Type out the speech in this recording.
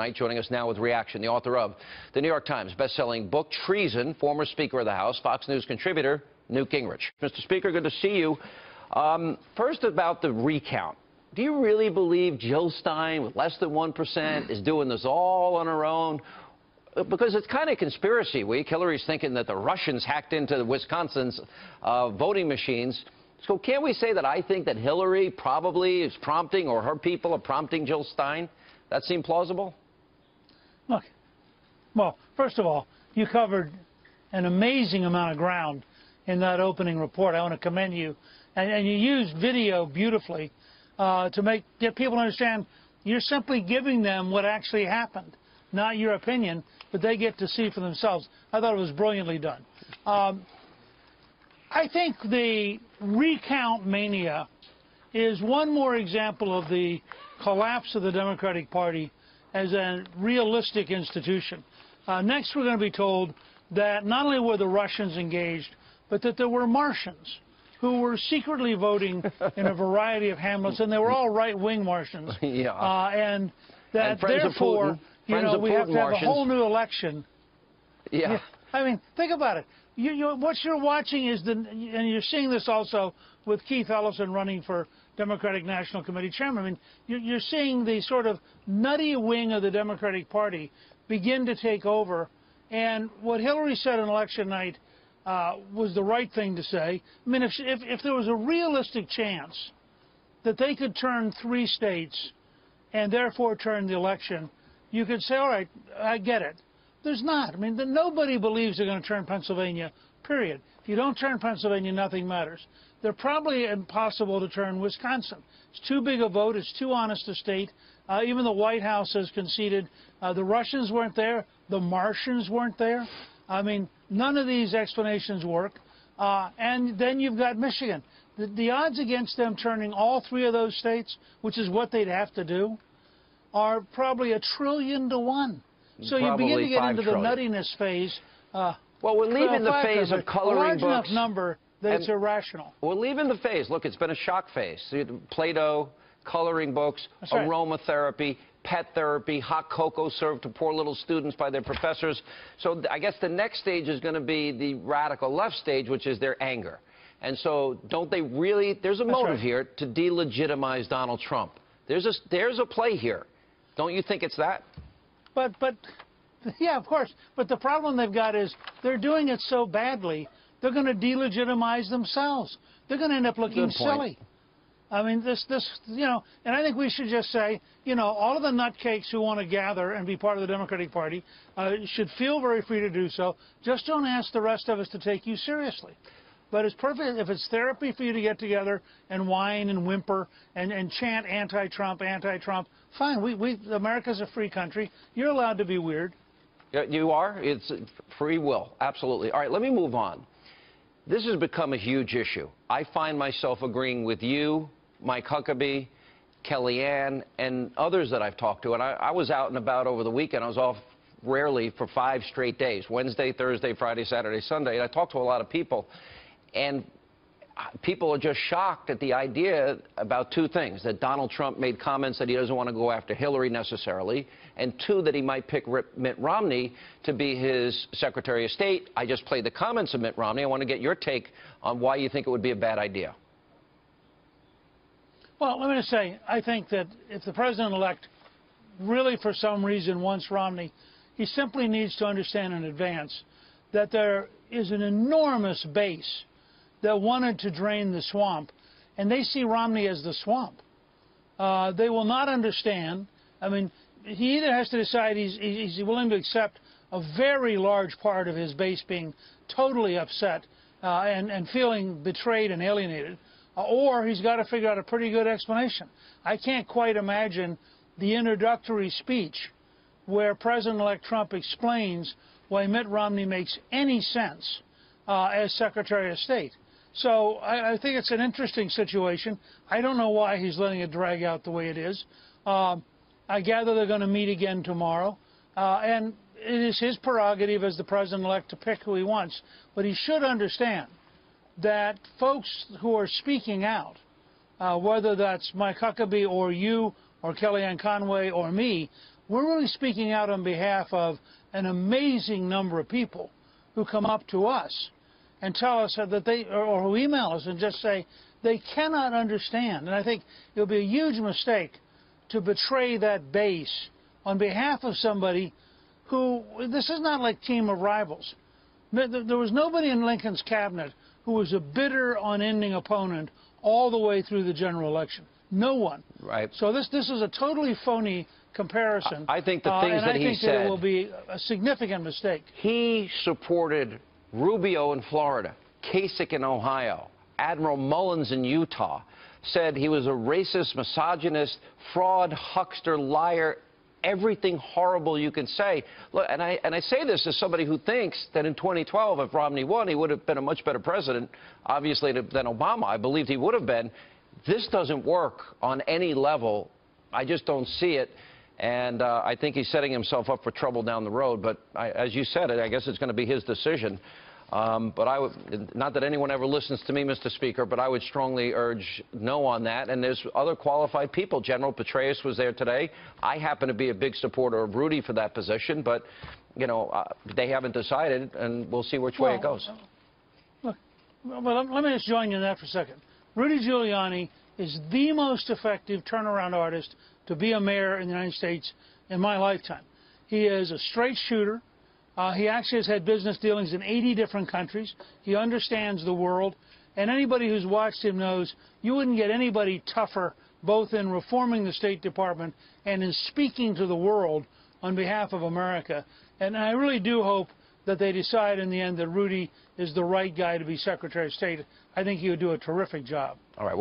Joining us now with reaction, the author of the New York Times best-selling book Treason, former Speaker of the House, Fox News contributor Newt Gingrich. Mr. Speaker, good to see you. First, about the recount. Do you really believe Jill Stein, with less than 1%, is doing this all on her own? Because it's kind of conspiracy week. Hillary's thinking that the Russians hacked into Wisconsin's voting machines. So can't we say that I think that Hillary probably is prompting, or her people are prompting Jill Stein? That seem plausible? Look, well, first of all, you covered an amazing amount of ground in that opening report. I want to commend you. And you used video beautifully to get people to understand you're simply giving them what actually happened, not your opinion, but they get to see for themselves. I thought it was brilliantly done. I think the recount mania is one more example of the collapse of the Democratic Party as a realistic institution. Next, we're going to be told that not only were the Russians engaged, but that there were Martians who were secretly voting in a variety of hamlets, and they were all right-wing Martians. Yeah. And that, therefore, you know, we have to have a whole new election. Yeah. I mean, think about it. What you're watching is and you're seeing this also with Keith Ellison running for Democratic National Committee chairman. I mean, you're seeing the sort of nutty wing of the Democratic Party begin to take over. And what Hillary said on election night was the right thing to say. I mean, if there was a realistic chance that they could turn 3 states and therefore turn the election, you could say, all right, I get it. There's not. I mean, nobody believes they're going to turn Pennsylvania, period. If you don't turn Pennsylvania, nothing matters. They're probably impossible to turn Wisconsin. It's too big a vote. It's too honest a state. Even the White House has conceded. The Russians weren't there. The Martians weren't there. I mean, none of these explanations work. And then you've got Michigan. The odds against them turning all 3 of those states, which is what they'd have to do, are probably 1 trillion to 1. So you begin to get into the nuttiness phase. Well, we're leaving the phase of coloring books. A large enough number that it's irrational. We're leaving the phase. Look, it's been a shock phase. Play-Doh, coloring books, aromatherapy, pet therapy, hot cocoa served to poor little students by their professors. So I guess the next stage is going to be the radical left stage, which is their anger. And so don't they really, there's a motive here to delegitimize Donald Trump. There's a play here. Don't you think it's that? But yeah, of course. But the problem they've got is they're doing it so badly, they're going to delegitimize themselves. They're going to end up looking silly. I mean, you know, and I think we should just say, you know, all of the nutcakes who want to gather and be part of the Democratic Party should feel very free to do so. Just don't ask the rest of us to take you seriously. But it's perfect if it's therapy for you to get together and whine and whimper and chant anti-Trump, anti-Trump. Fine, America's a free country. You're allowed to be weird. Yeah, you are. It's free will. Absolutely. All right, let me move on. This has become a huge issue. I find myself agreeing with you, Mike Huckabee, Kellyanne, and others that I've talked to. And I was out and about over the weekend. I was off rarely for 5 straight days, Wednesday, Thursday, Friday, Saturday, Sunday. And I talked to a lot of people. And people are just shocked at the idea about 2 things, that Donald Trump made comments that he doesn't want to go after Hillary necessarily, and 2, that he might pick Mitt Romney to be his Secretary of State. I just played the comments of Mitt Romney. I want to get your take on why you think it would be a bad idea. Well, let me just say, I think that if the president-elect really for some reason wants Romney, he simply needs to understand in advance that there is an enormous base that wanted to drain the swamp, and they see Romney as the swamp. They will not understand. I mean, he either has to decide he's willing to accept a very large part of his base being totally upset and feeling betrayed and alienated, or he's got to figure out a pretty good explanation. I can't quite imagine the introductory speech where President-elect Trump explains why Mitt Romney makes any sense as Secretary of State. So I think it's an interesting situation. I don't know why he's letting it drag out the way it is. I gather they're going to meet again tomorrow. And it is his prerogative as the president-elect to pick who he wants. But he should understand that folks who are speaking out, whether that's Mike Huckabee or you or Kellyanne Conway or me, we're really speaking out on behalf of an amazing number of people who come up to us and tell us that they, or who email us and just say they cannot understand. And I think it would be a huge mistake to betray that base on behalf of somebody who, this is not like team of rivals. There was nobody in Lincoln's cabinet who was a bitter, unending opponent all the way through the general election. No one. Right. So this is a totally phony comparison. I think the things that he said, that it will be a significant mistake. He supported Rubio in Florida, Kasich in Ohio, Admiral Mullins in Utah, said he was a racist, misogynist, fraud, huckster, liar, everything horrible you can say. Look, and I say this as somebody who thinks that in 2012, if Romney won, he would have been a much better president, obviously, than Obama. I believed he would have been. This doesn't work on any level. I just don't see it. And I think he's setting himself up for trouble down the road. But as you said, I guess it's going to be his decision. But I would, not that anyone ever listens to me, Mr. Speaker, but I would strongly urge no on that. And there's other qualified people. General Petraeus was there today. I happen to be a big supporter of Rudy for that position, but, you know, they haven't decided, and we'll see which way it goes. Look, well, let me just join you in that for a second. Rudy Giuliani is the most effective turnaround artist to be a mayor in the United States in my lifetime. He is a straight shooter. He actually has had business dealings in 80 different countries. He understands the world. And anybody who's watched him knows you wouldn't get anybody tougher, both in reforming the State Department and in speaking to the world on behalf of America. And I really do hope that they decide in the end that Rudy is the right guy to be Secretary of State. I think he would do a terrific job. All right.